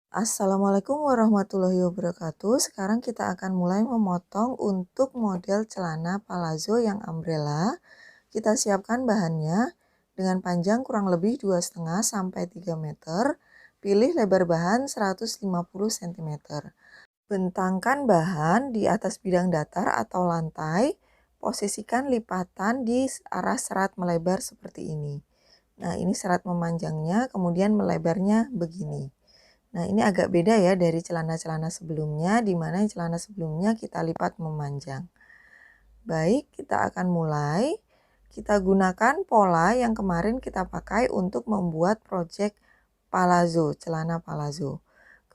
Assalamualaikum warahmatullahi wabarakatuh. Sekarang kita akan mulai memotong untuk model celana palazzo yang umbrella. Kita siapkan bahannya dengan panjang kurang lebih 2,5 sampai 3 meter. Pilih lebar bahan 150 cm. Bentangkan bahan di atas bidang datar atau lantai. Posisikan lipatan di arah serat melebar seperti ini. Nah, ini serat memanjangnya, kemudian melebarnya begini. Nah, ini agak beda ya dari celana-celana sebelumnya, di mana celana sebelumnya kita lipat memanjang. Baik, kita akan mulai. Kita gunakan pola yang kemarin kita pakai untuk membuat project palazzo, celana palazzo.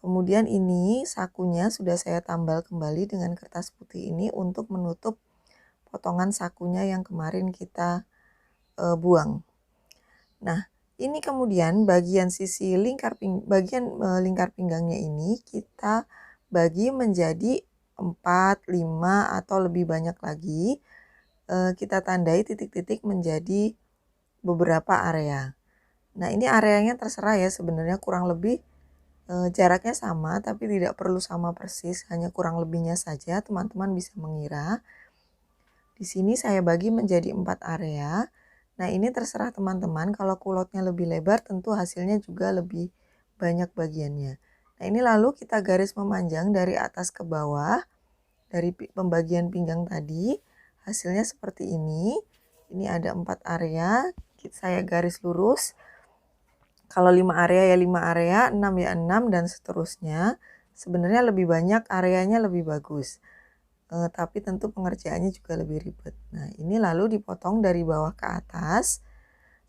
Kemudian ini sakunya sudah saya tambal kembali dengan kertas putih ini untuk menutup potongan sakunya yang kemarin kita buang. Nah, ini kemudian bagian sisi lingkar pinggangnya ini kita bagi menjadi 4, 5 atau lebih banyak lagi. Kita tandai titik-titik menjadi beberapa area. Nah, ini areanya terserah ya, sebenarnya kurang lebih jaraknya sama tapi tidak perlu sama persis, hanya kurang lebihnya saja teman-teman bisa mengira. Di sini saya bagi menjadi 4 area. Nah, ini terserah teman-teman, kalau kulotnya lebih lebar tentu hasilnya juga lebih banyak bagiannya. Nah, ini lalu kita garis memanjang dari atas ke bawah, dari pembagian pinggang tadi, hasilnya seperti ini. Ini ada 4 area, saya garis lurus. Kalau 5 area ya 5 area, 6 ya 6, dan seterusnya. Sebenarnya lebih banyak areanya lebih bagus. Tapi tentu pengerjaannya juga lebih ribet. Nah, ini lalu dipotong dari bawah ke atas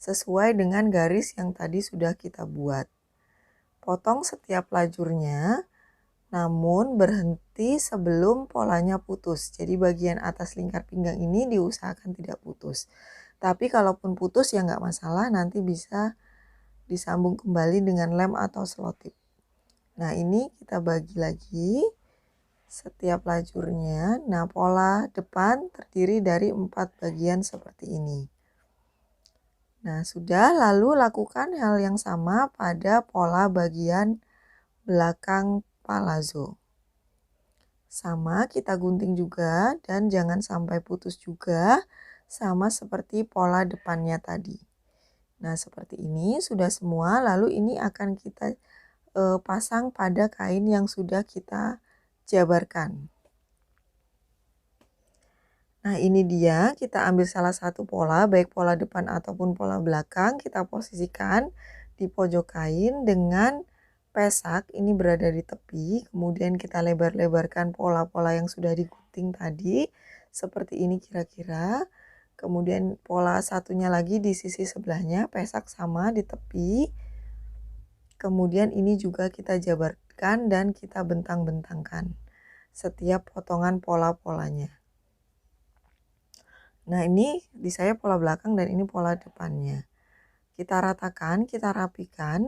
sesuai dengan garis yang tadi sudah kita buat. Potong setiap lajurnya, namun berhenti sebelum polanya putus. Jadi bagian atas lingkar pinggang ini diusahakan tidak putus. Tapi kalaupun putus ya nggak masalah, nanti bisa disambung kembali dengan lem atau selotip. Nah, ini kita bagi lagi setiap lajurnya. Nah, pola depan terdiri dari 4 bagian seperti ini. Nah, sudah, lalu lakukan hal yang sama pada pola bagian belakang palazzo. Sama, kita gunting juga dan jangan sampai putus juga, sama seperti pola depannya tadi. Nah, seperti ini sudah semua, lalu ini akan kita pasang pada kain yang sudah kita jabarkan. Nah, ini dia, kita ambil salah satu pola, baik pola depan ataupun pola belakang, kita posisikan di pojok kain dengan pesak, ini berada di tepi, kemudian kita lebar-lebarkan pola-pola yang sudah digunting tadi, seperti ini kira-kira. Kemudian pola satunya lagi di sisi sebelahnya, pesak sama di tepi. Kemudian ini juga kita jabarkan dan kita bentang-bentangkan setiap potongan pola-polanya. Nah, ini di saya pola belakang dan ini pola depannya. Kita ratakan, kita rapikan.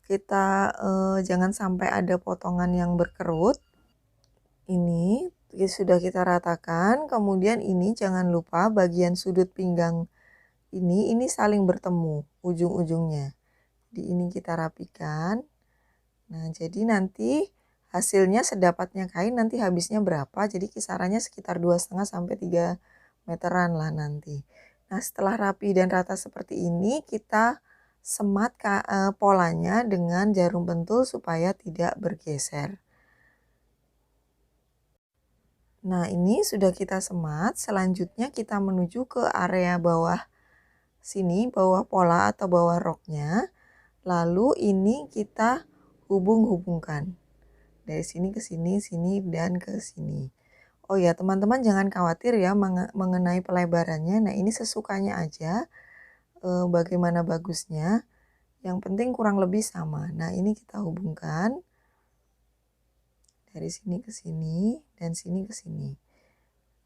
Kita jangan sampai ada potongan yang berkerut. Ini sudah kita ratakan. Kemudian ini jangan lupa bagian sudut pinggang ini saling bertemu ujung-ujungnya. Di ini kita rapikan. Nah, jadi nanti hasilnya sedapatnya kain nanti habisnya berapa. Jadi kisarannya sekitar 2,5 sampai 3 meteran lah nanti. Nah, setelah rapi dan rata seperti ini, kita semat polanya dengan jarum pentul supaya tidak bergeser. Nah, ini sudah kita semat. Selanjutnya kita menuju ke area bawah sini, bawah pola atau bawah roknya. Lalu ini kita hubung-hubungkan. Dari sini ke sini, sini, dan ke sini. Oh ya, teman-teman jangan khawatir ya mengenai pelebarannya. Nah, ini sesukanya aja bagaimana bagusnya. Yang penting kurang lebih sama. Nah, ini kita hubungkan dari sini ke sini dan sini ke sini.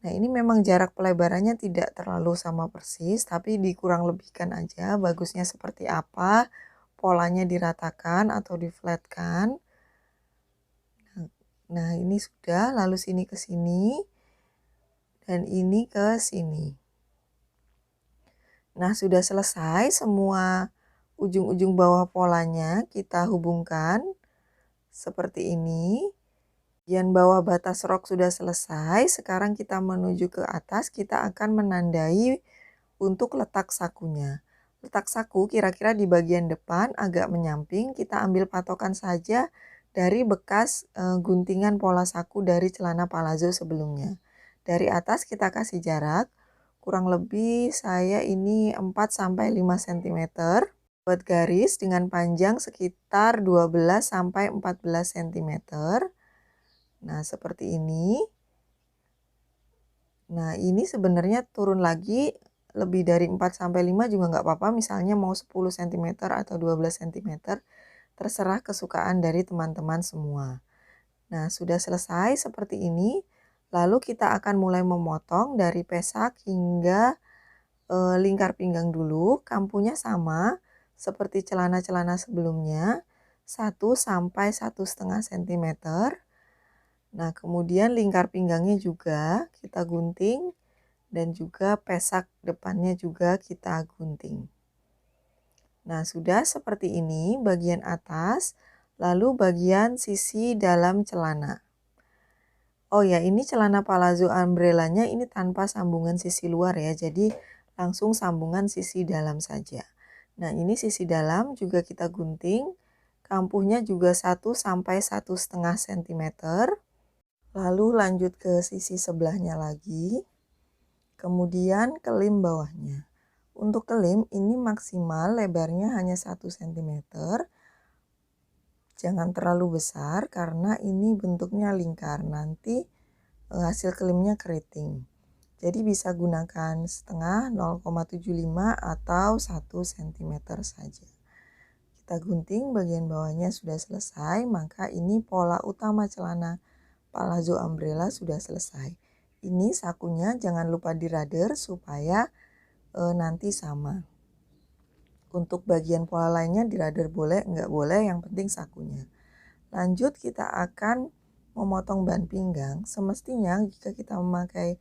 Nah, ini memang jarak pelebarannya tidak terlalu sama persis, tapi dikurang lebihkan aja bagusnya seperti apa. Polanya diratakan atau diflatkan. Nah, ini sudah, lalu sini ke sini, dan ini ke sini. Nah, sudah selesai semua ujung-ujung bawah polanya kita hubungkan. seperti ini. Bagian bawah batas rok sudah selesai, sekarang kita menuju ke atas, kita akan menandai untuk letak sakunya. Letak saku kira-kira di bagian depan agak menyamping, kita ambil patokan saja dari bekas guntingan pola saku dari celana palazzo sebelumnya. Dari atas kita kasih jarak, kurang lebih saya ini 4-5 cm. Buat garis dengan panjang sekitar 12-14 cm. Nah, seperti ini. Nah, ini sebenarnya turun lagi lebih dari 4-5 juga nggak apa-apa. Misalnya mau 10 cm atau 12 cm. Terserah kesukaan dari teman-teman semua. Nah, sudah selesai seperti ini. Lalu kita akan mulai memotong dari pesak hingga lingkar pinggang dulu. Kampunya sama seperti celana-celana sebelumnya. 1-1,5 cm. Nah, kemudian lingkar pinggangnya juga kita gunting dan juga pesak depannya juga kita gunting. Nah, sudah seperti ini bagian atas, lalu bagian sisi dalam celana. Oh ya, ini celana palazzo umbrellanya ini tanpa sambungan sisi luar ya, jadi langsung sambungan sisi dalam saja. Nah, ini sisi dalam juga kita gunting, kampuhnya juga 1-1,5 cm. Lalu lanjut ke sisi sebelahnya lagi. Kemudian kelim bawahnya. Untuk kelim ini maksimal lebarnya hanya 1 cm. Jangan terlalu besar karena ini bentuknya lingkar. Nanti hasil kelimnya keriting. Jadi bisa gunakan setengah, 0,75 atau 1 cm saja. Kita gunting bagian bawahnya sudah selesai, maka ini pola utama celana palazzo umbrella sudah selesai. Ini sakunya jangan lupa dirader supaya nanti sama. Untuk bagian pola lainnya dirader boleh, enggak boleh, yang penting sakunya. Lanjut kita akan memotong ban pinggang. Semestinya jika kita memakai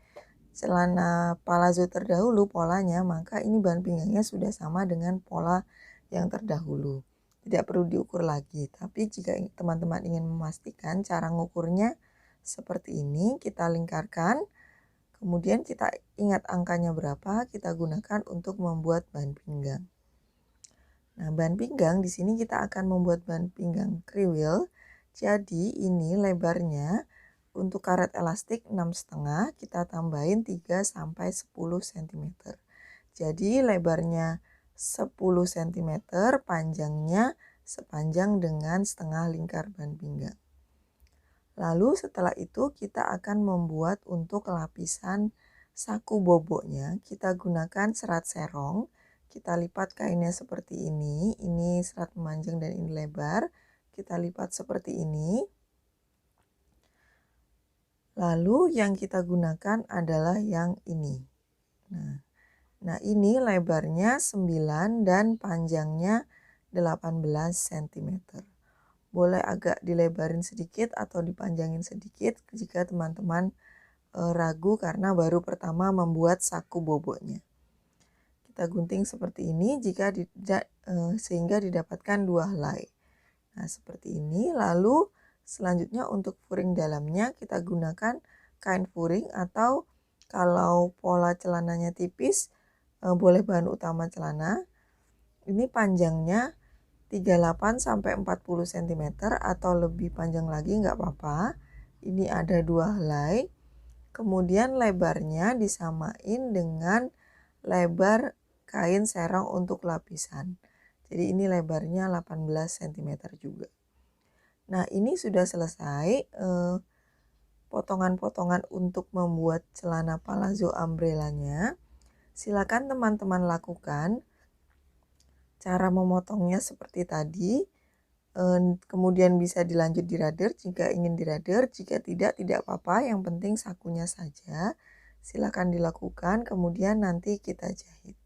celana palazzo terdahulu polanya, maka ini ban pinggangnya sudah sama dengan pola yang terdahulu. Tidak perlu diukur lagi. Tapi jika teman-teman ingin memastikan cara ngukurnya seperti ini, kita lingkarkan. Kemudian kita ingat angkanya berapa, kita gunakan untuk membuat ban pinggang. Nah, ban pinggang di sini kita akan membuat ban pinggang kriwil. Jadi ini lebarnya untuk karet elastik 6,5 kita tambahin 3-10 cm. Jadi lebarnya 10 cm, panjangnya sepanjang dengan setengah lingkar ban pinggang. Lalu setelah itu kita akan membuat untuk lapisan saku boboknya. Kita gunakan serat serong. Kita lipat kainnya seperti ini serat memanjang dan ini lebar. Kita lipat seperti ini. Lalu yang kita gunakan adalah yang ini. Nah ini lebarnya 9 dan panjangnya 18 cm. Boleh agak dilebarin sedikit atau dipanjangin sedikit jika teman-teman ragu karena baru pertama membuat saku boboknya. Kita gunting seperti ini sehingga didapatkan 2 helai. Nah, seperti ini. Lalu selanjutnya untuk furing dalamnya kita gunakan kain furing atau kalau pola celananya tipis boleh bahan utama celana. Ini panjangnya 38-40 cm atau lebih panjang lagi nggak apa-apa. Ini ada 2 helai. Kemudian lebarnya disamain dengan lebar kain serong untuk lapisan. Jadi ini lebarnya 18 cm juga. Nah, ini sudah selesai potongan-potongan untuk membuat celana palazzo umbrellanya. Silakan teman-teman lakukan cara memotongnya seperti tadi. Kemudian bisa dilanjut dirader jika ingin dirader. Jika tidak apa-apa. Yang penting sakunya saja. Silakan dilakukan, kemudian nanti kita jahit.